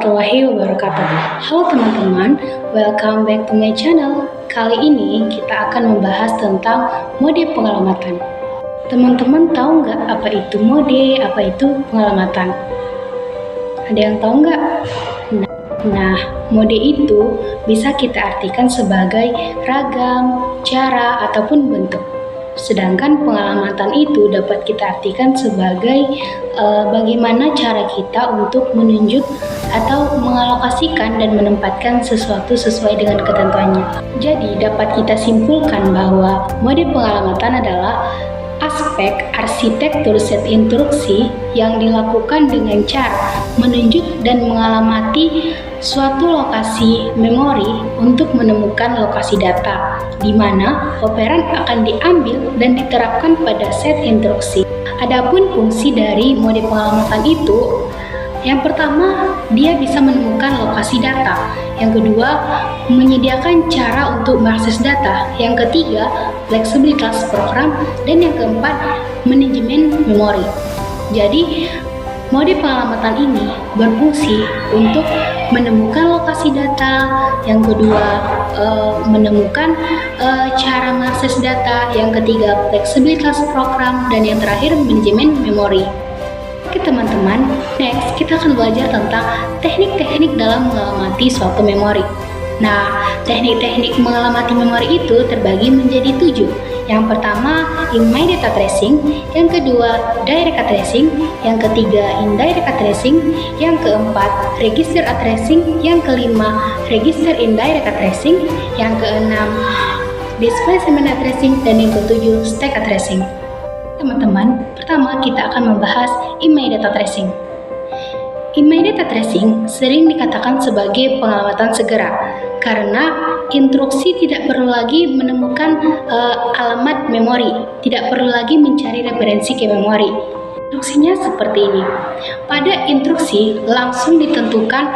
warahmatullahi wabarakatuh. Halo teman-teman, welcome back to my channel. Kali ini kita akan membahas tentang mode pengalamatan. Teman-teman tahu nggak apa itu mode, apa itu pengalamatan? Ada yang tahu nggak? Nah, mode itu bisa kita artikan sebagai ragam, cara, ataupun bentuk. Sedangkan pengalamatan itu dapat kita artikan sebagai bagaimana cara kita untuk menunjuk atau mengalokasikan dan menempatkan sesuatu sesuai dengan ketentuannya. Jadi dapat kita simpulkan bahwa mode pengalamatan adalah aspek arsitektur set instruksi yang dilakukan dengan cara menunjuk dan mengalamati suatu lokasi memori untuk menemukan lokasi data, di mana operan akan diambil dan diterapkan pada set instruksi. Adapun fungsi dari mode pengalamatan itu, yang pertama, dia bisa menemukan lokasi data. Yang kedua, menyediakan cara untuk mengakses data. Yang ketiga, fleksibilitas program. Dan yang keempat, manajemen memori. Jadi, mode pengalamatan ini berfungsi untuk menemukan lokasi data. Yang kedua, menemukan cara mengakses data. Yang ketiga, fleksibilitas program. Dan yang terakhir, manajemen memori. Oke teman-teman, next kita akan belajar tentang teknik-teknik dalam mengalamati suatu memori. Nah, teknik-teknik mengalamati memori itu terbagi menjadi 7. Yang pertama, immediate addressing. Yang kedua, direct addressing. Yang ketiga, indirect addressing. Yang keempat, register addressing. Yang kelima, register indirect addressing. Yang keenam, displacement addressing. Dan yang ketujuh, stack addressing. Teman-teman, pertama kita akan membahas immediate addressing. Immediate addressing sering dikatakan sebagai pengalamatan segera karena instruksi tidak perlu lagi menemukan alamat memori, tidak perlu lagi mencari referensi ke memori. Instruksinya seperti ini. Pada instruksi langsung ditentukan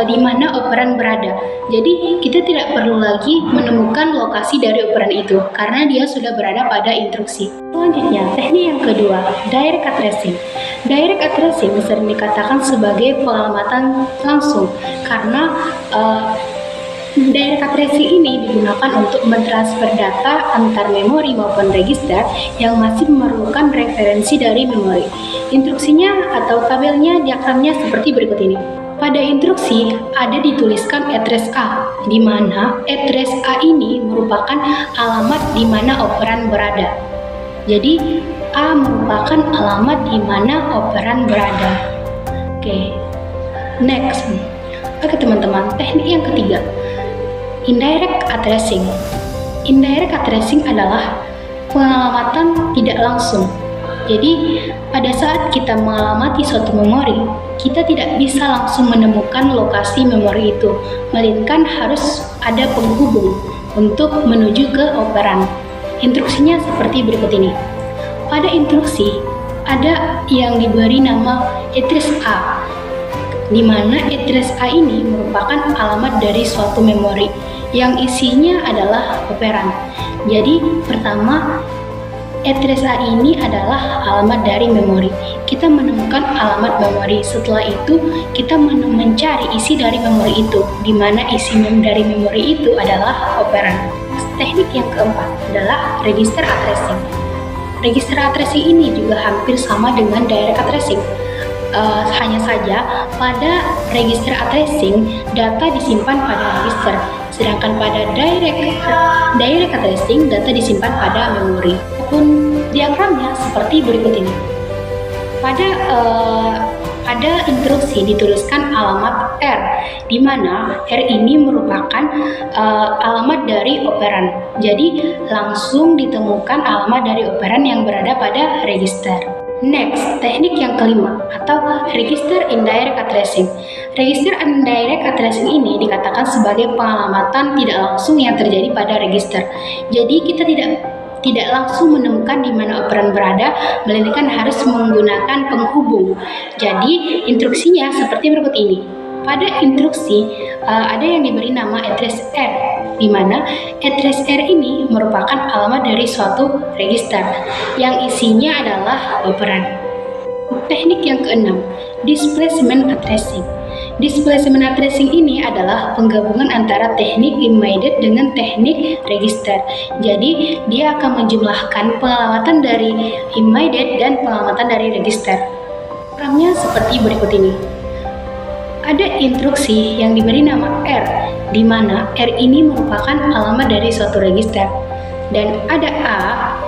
di mana operan berada. Jadi kita tidak perlu lagi menemukan lokasi dari operan itu karena dia sudah berada pada instruksi. Selanjutnya, teknik yang kedua, direct addressing. Direct addressing sering dikatakan sebagai pengalamatan langsung karena direct addressing ini digunakan untuk mentransfer data antar memori maupun register yang masih memerlukan referensi dari memori. Instruksinya atau tabelnya diagramnya seperti berikut ini. Pada instruksi ada dituliskan address A, di mana address A ini merupakan alamat di mana operan berada. Jadi A merupakan alamat di mana operan berada. Oke, next. Oke teman-teman, teknik yang ketiga, indirect addressing. Indirect addressing adalah pengalamatan tidak langsung. Jadi, pada saat kita mengalamati suatu memori, kita tidak bisa langsung menemukan lokasi memori itu, melainkan harus ada penghubung untuk menuju ke operan. Instruksinya seperti berikut ini. Pada instruksi, ada yang diberi nama address A, di mana address A ini merupakan alamat dari suatu memori yang isinya adalah operan. Jadi, pertama, address A ini adalah alamat dari memori. Kita menemukan alamat memori. Setelah itu, kita mencari isi dari memori itu, di mana isi dari memori itu adalah operan. Teknik yang keempat adalah register addressing. Register addressing ini juga hampir sama dengan direct addressing. Hanya saja pada register addressing data disimpan pada register, sedangkan pada direct addressing data disimpan pada memori. Diagramnya seperti berikut ini. Pada instruksi dituliskan alamat R, di mana R ini merupakan alamat dari operan. Jadi langsung ditemukan alamat dari operan yang berada pada register. Next, teknik yang kelima atau register indirect addressing. Register indirect addressing ini dikatakan sebagai pengalamatan tidak langsung yang terjadi pada register. Jadi kita tidak langsung menemukan di mana operan berada, melainkan harus menggunakan penghubung. Jadi instruksinya seperti berikut ini. Pada instruksi ada yang diberi nama address R, di mana address R ini merupakan alamat dari suatu register yang isinya adalah operan. Teknik yang keenam, displacement addressing. Displacement addressing ini adalah penggabungan antara teknik embedded dengan teknik register. Jadi, dia akan menjumlahkan pengamatan dari embedded dan pengamatan dari register. Programnya seperti berikut ini. Ada instruksi yang diberi nama R, di mana R ini merupakan alamat dari suatu register. Dan ada A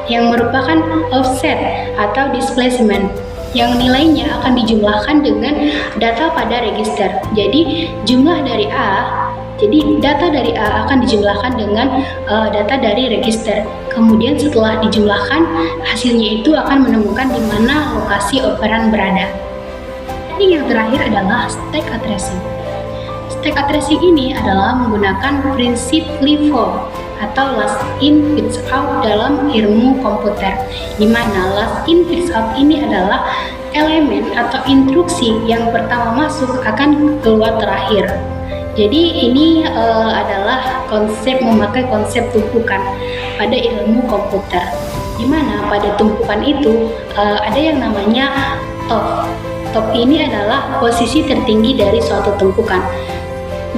yang merupakan offset atau displacement, yang nilainya akan dijumlahkan dengan data pada register. Jadi data dari A akan dijumlahkan dengan data dari register. Kemudian setelah dijumlahkan, hasilnya itu akan menemukan di mana lokasi operan berada. Ini yang terakhir adalah stack addressing. Stack addressing ini adalah menggunakan prinsip LIFO atau last in first out dalam ilmu komputer, di mana last in first out ini adalah elemen atau instruksi yang pertama masuk akan keluar terakhir. Jadi ini adalah memakai konsep tumpukan pada ilmu komputer, di mana pada tumpukan itu ada yang namanya top. Top ini adalah posisi tertinggi dari suatu tumpukan.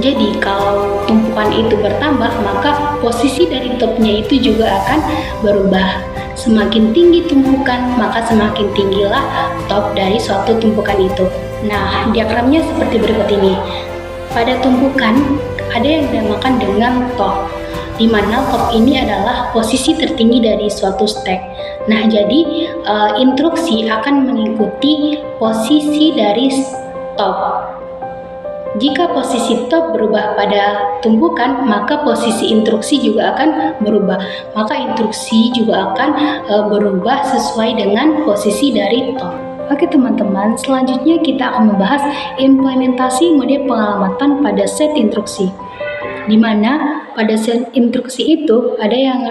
Jadi kalau tumpukan itu bertambah, maka posisi dari topnya itu juga akan berubah. Semakin tinggi tumpukan, maka semakin tinggilah top dari suatu tumpukan itu. Nah, diagramnya seperti berikut ini. Pada tumpukan, ada yang dinamakan dengan top, di mana top ini adalah posisi tertinggi dari suatu stack. Nah, jadi instruksi akan mengikuti posisi dari top. Jika posisi top berubah pada tumpukan, maka posisi instruksi juga akan berubah. Maka instruksi juga akan berubah sesuai dengan posisi dari top. Oke teman-teman, selanjutnya kita akan membahas implementasi mode pengalamatan pada set instruksi. Di mana pada set instruksi itu ada yang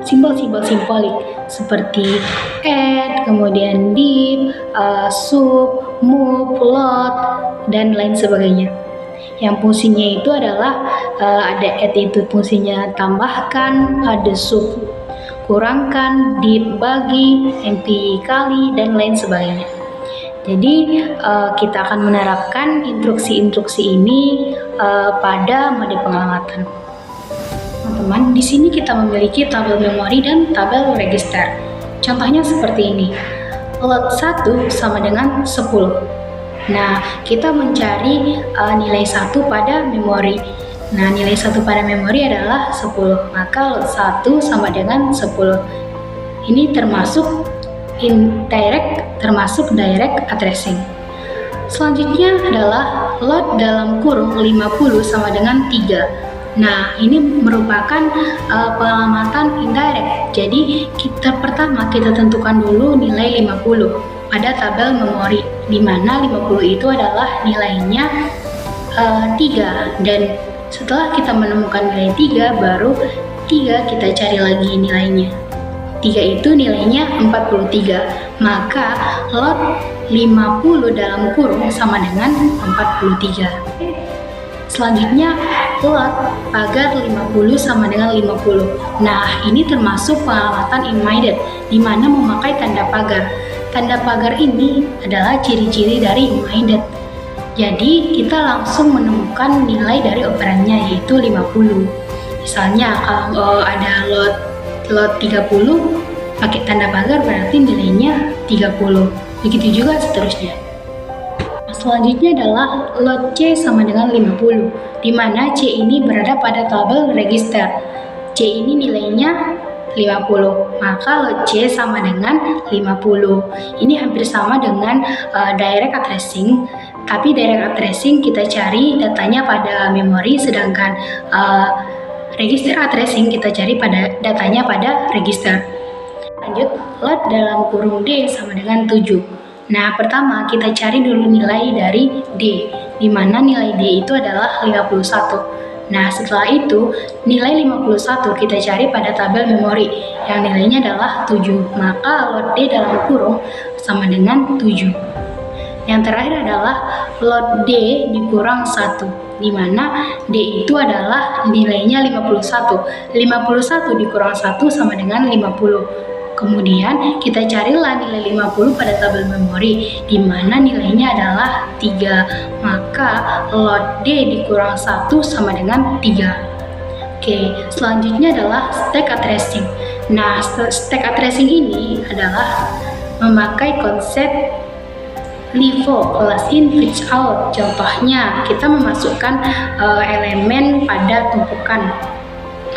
simbol-simbol simbolik seperti add, kemudian div, sub, move, load, dan lain sebagainya. Yang fungsinya itu adalah ada add itu fungsinya tambahkan, ada sub kurangkan, div bagi, mp kali, dan lain sebagainya. Jadi kita akan menerapkan instruksi-instruksi ini pada mode pengalamatan. Teman-teman, di sini kita memiliki tabel memori dan tabel register. Contohnya seperti ini. Load 1 sama dengan 10. Nah, kita mencari nilai 1 pada memori. Nah, nilai 1 pada memori adalah 10. Maka load 1 sama dengan 10. Ini termasuk indirect, termasuk direct addressing. Selanjutnya adalah load dalam kurung 50 sama dengan 3. Nah, ini merupakan pengalamatan indirect. Jadi, pertama kita tentukan dulu nilai 50 pada tabel memori, di mana 50 itu adalah nilainya 3. Dan setelah kita menemukan nilai 3, baru 3 kita cari lagi nilainya. 3 itu nilainya 43. Maka load 50 dalam kurung sama dengan 43. Selanjutnya, load pagar 50 sama dengan 50. Nah, ini termasuk pengalamatan embedded, di mana memakai tanda pagar. Tanda pagar ini adalah ciri-ciri dari embedded. Jadi, kita langsung menemukan nilai dari operannya, yaitu 50. Misalnya, kalau ada load 30, pakai tanda pagar berarti nilainya 30. Begitu juga seterusnya. Selanjutnya adalah load C sama dengan 50, di mana C ini berada pada tabel register. C ini nilainya 50, maka load C sama dengan 50. Ini hampir sama dengan direct addressing, tapi direct addressing kita cari datanya pada memori, sedangkan register addressing kita cari pada datanya pada register. Lanjut, load dalam kurung D sama dengan 7. Nah, pertama kita cari dulu nilai dari D, di mana nilai D itu adalah 51. Nah, setelah itu nilai 51 kita cari pada tabel memori, yang nilainya adalah 7. Maka load D dalam kurung sama dengan 7. Yang terakhir adalah load D dikurang 1, di mana D itu adalah nilainya 51. 51 dikurang 1 sama dengan 50. Kemudian kita carilah nilai 50 pada tabel memori, di mana nilainya adalah 3. Maka load D dikurang 1 sama dengan 3. Oke, selanjutnya adalah stack addressing. Nah, stack addressing ini adalah memakai konsep LIFO, last in first out. Contohnya, kita memasukkan elemen pada tumpukan.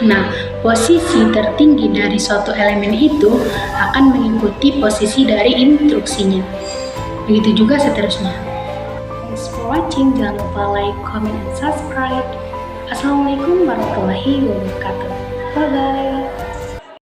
Nah, posisi tertinggi dari suatu elemen itu akan mengikuti posisi dari instruksinya. Begitu juga seterusnya. Thanks for watching. Jangan lupa like, comment, and subscribe. Assalamualaikum warahmatullahi wabarakatuh. Bye-bye.